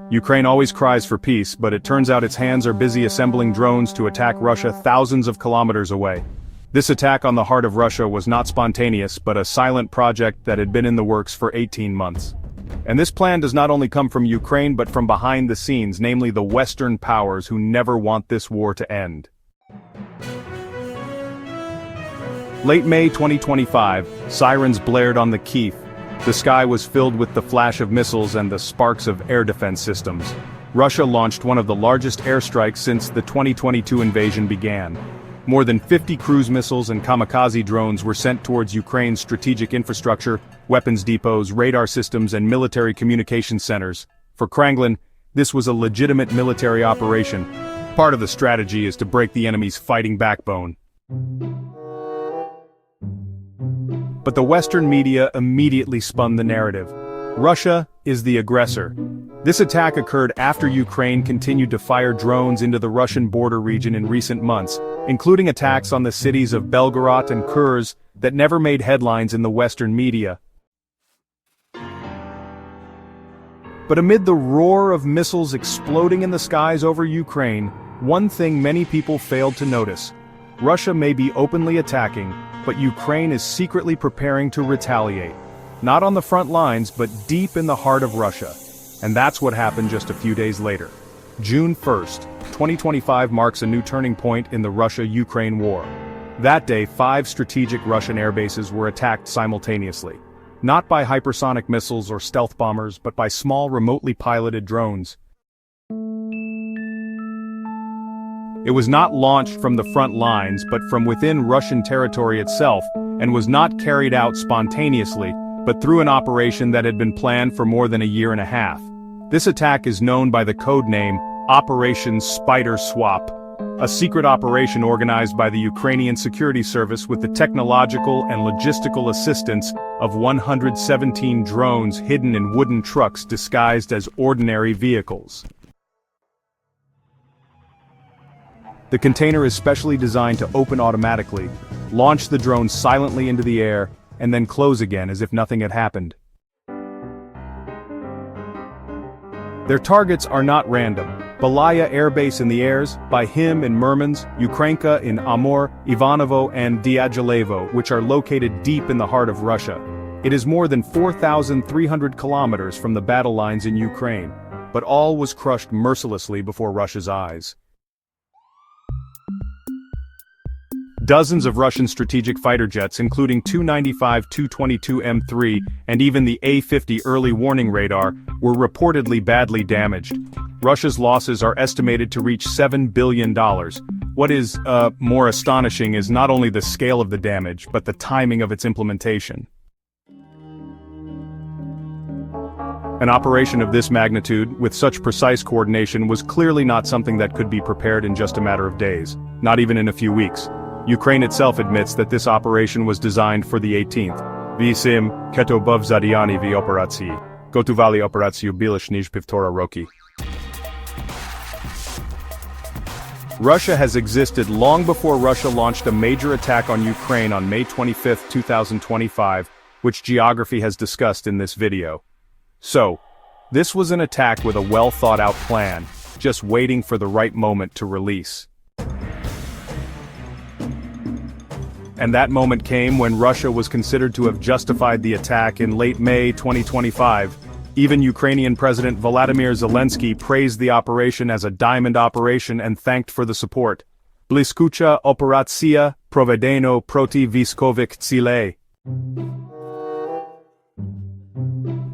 Ukraine always cries for peace, but it turns out its hands are busy assembling drones to attack Russia thousands of kilometers away. This attack on the heart of Russia was not spontaneous, but a silent project that had been in the works for 18 months. And this plan does not only come from Ukraine but from behind the scenes, namely the Western powers who never want this war to end. Late May 2025, sirens blared on the Kyiv. The sky was filled with the flash of missiles and the sparks of air defense systems. Russia launched one of the largest airstrikes since the 2022 invasion began. More than 50 cruise missiles and kamikaze drones were sent towards Ukraine's strategic infrastructure, weapons depots, radar systems, and military communication centers. For Kremlin, this was a legitimate military operation. Part of the strategy is to break the enemy's fighting backbone. But the Western media immediately spun the narrative. Russia is the aggressor. This attack occurred after Ukraine continued to fire drones into the Russian border region in recent months, including attacks on the cities of Belgorod and Kursk that never made headlines in the Western media. But amid the roar of missiles exploding in the skies over Ukraine, one thing many people failed to notice. Russia may be openly attacking, but Ukraine is secretly preparing to retaliate. Not on the front lines, but deep in the heart of Russia. And that's what happened just a few days later. June 1st, 2025 marks a new turning point in the Russia-Ukraine war. That day, 5 strategic Russian air bases were attacked simultaneously. Not by hypersonic missiles or stealth bombers, but by small remotely piloted drones. It was not launched from the front lines but from within Russian territory itself, and was not carried out spontaneously, but through an operation that had been planned for more than a year and a half. This attack is known by the code name Operation Spider Swap, a secret operation organized by the Ukrainian Security Service with the technological and logistical assistance of 117 drones hidden in wooden trucks disguised as ordinary vehicles. The container is specially designed to open automatically, launch the drone silently into the air, and then close again as if nothing had happened. Their targets are not random. Belaya Air Base in the Airs, Byhim in Murmansk, Ukrainka in Amur, Ivanovo and Dyagilevo, which are located deep in the heart of Russia. It is more than 4,300 kilometers from the battle lines in Ukraine, but all was crushed mercilessly before Russia's eyes. Dozens of Russian strategic fighter jets, including Tu-95 Tu-22 M3 and even the A-50 early warning radar, were reportedly badly damaged. Russia's losses are estimated to reach $7 billion. What is, more astonishing is not only the scale of the damage, but the timing of its implementation. An operation of this magnitude, with such precise coordination, was clearly not something that could be prepared in just a matter of days, not even in a few weeks. Ukraine itself admits that this operation was designed for the 18th. Visim, keto buv zadiani v operacji. Gotuvali operaciju Bilishniz Pivtora Roki. Russia has existed long before Russia launched a major attack on Ukraine on May 25, 2025, which Geography has discussed in this video. So, this was an attack with a well-thought-out plan, just waiting for the right moment to release. And that moment came when Russia was considered to have justified the attack in late May 2025. Even Ukrainian President Volodymyr Zelensky praised the operation as a diamond operation and thanked for the support. Bliskucha operacja provedeno proti wojskowych cele.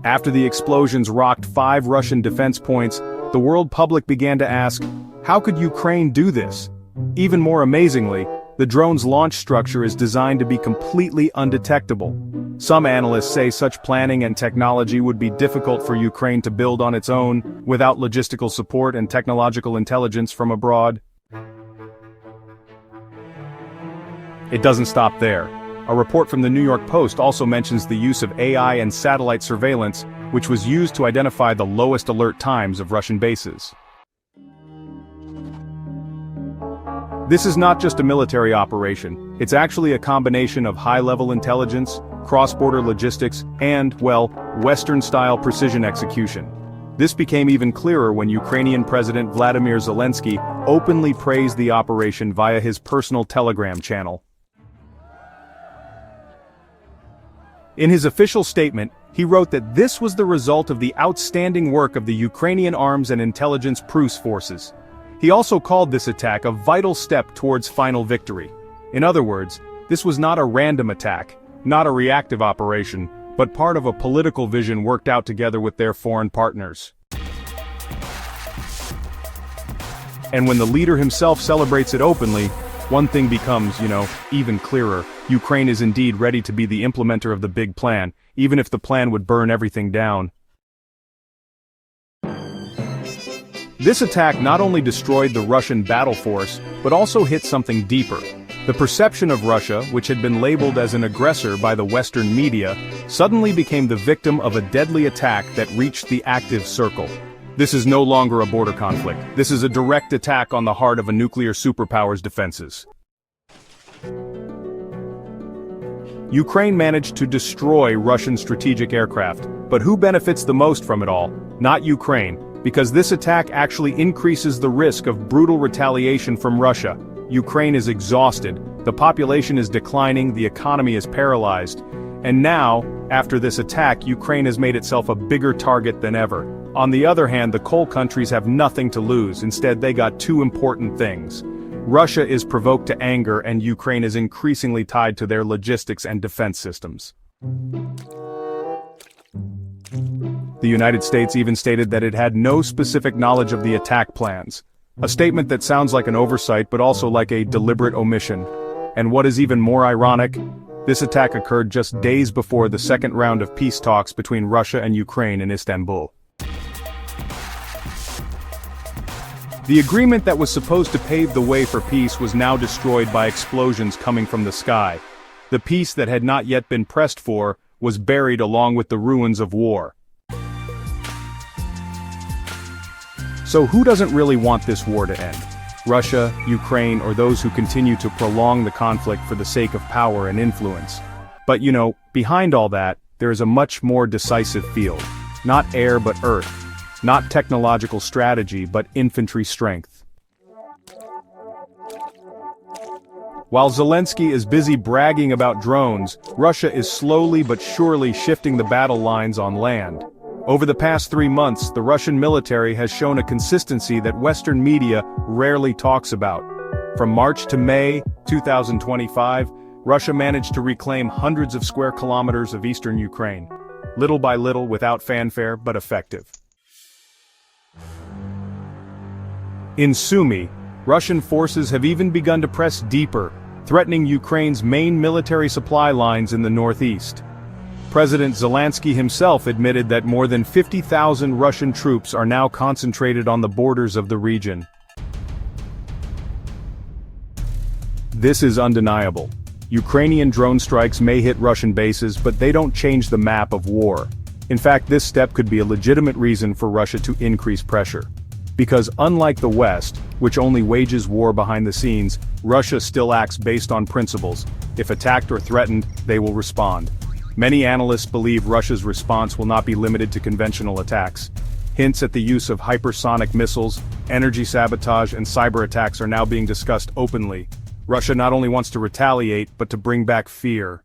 After the explosions rocked 5 Russian defense points, the world public began to ask, how could Ukraine do this? Even more amazingly, the drone's launch structure is designed to be completely undetectable. Some analysts say such planning and technology would be difficult for Ukraine to build on its own, without logistical support and technological intelligence from abroad. It doesn't stop there. A report from the New York Post also mentions the use of AI and satellite surveillance, which was used to identify the lowest alert times of Russian bases. This is not just a military operation, it's actually a combination of high-level intelligence, cross-border logistics, and, well, Western-style precision execution. This became even clearer when Ukrainian President Vladimir Zelensky openly praised the operation via his personal Telegram channel. In his official statement, he wrote that this was the result of the outstanding work of the Ukrainian Arms and Intelligence Prus forces. He also called this attack a vital step towards final victory. In other words, this was not a random attack, not a reactive operation, but part of a political vision worked out together with their foreign partners. And when the leader himself celebrates it openly, one thing becomes, even clearer. Ukraine is indeed ready to be the implementer of the big plan, even if the plan would burn everything down. This attack not only destroyed the Russian battle force, but also hit something deeper. The perception of Russia, which had been labeled as an aggressor by the Western media, suddenly became the victim of a deadly attack that reached the active circle. This is no longer a border conflict. This is a direct attack on the heart of a nuclear superpower's defenses. Ukraine managed to destroy Russian strategic aircraft, but who benefits the most from it all? Not Ukraine, because this attack actually increases the risk of brutal retaliation from Russia. Ukraine is exhausted, the population is declining, the economy is paralyzed, and now, after this attack, Ukraine has made itself a bigger target than ever. On the other hand, the coal countries have nothing to lose. Instead, they got two important things. Russia is provoked to anger, and Ukraine is increasingly tied to their logistics and defense systems. The United States even stated that it had no specific knowledge of the attack plans. A statement that sounds like an oversight but also like a deliberate omission. And what is even more ironic, this attack occurred just days before the second round of peace talks between Russia and Ukraine in Istanbul. The agreement that was supposed to pave the way for peace was now destroyed by explosions coming from the sky. The peace that had not yet been pressed for was buried along with the ruins of war. So who doesn't really want this war to end? Russia, Ukraine, or those who continue to prolong the conflict for the sake of power and influence? But behind all that, there is a much more decisive field. Not air but earth. Not technological strategy but infantry strength. While Zelensky is busy bragging about drones, Russia is slowly but surely shifting the battle lines on land. Over the past 3 months, the Russian military has shown a consistency that Western media rarely talks about. From March to May 2025, Russia managed to reclaim hundreds of square kilometers of eastern Ukraine. Little by little, without fanfare, but effective. In Sumy, Russian forces have even begun to press deeper, threatening Ukraine's main military supply lines in the northeast. President Zelensky himself admitted that more than 50,000 Russian troops are now concentrated on the borders of the region. This is undeniable. Ukrainian drone strikes may hit Russian bases, but they don't change the map of war. In fact, this step could be a legitimate reason for Russia to increase pressure. Because unlike the West, which only wages war behind the scenes, Russia still acts based on principles. If attacked or threatened, they will respond. Many analysts believe Russia's response will not be limited to conventional attacks. Hints at the use of hypersonic missiles, energy sabotage, and cyber attacks are now being discussed openly. Russia not only wants to retaliate, but to bring back fear.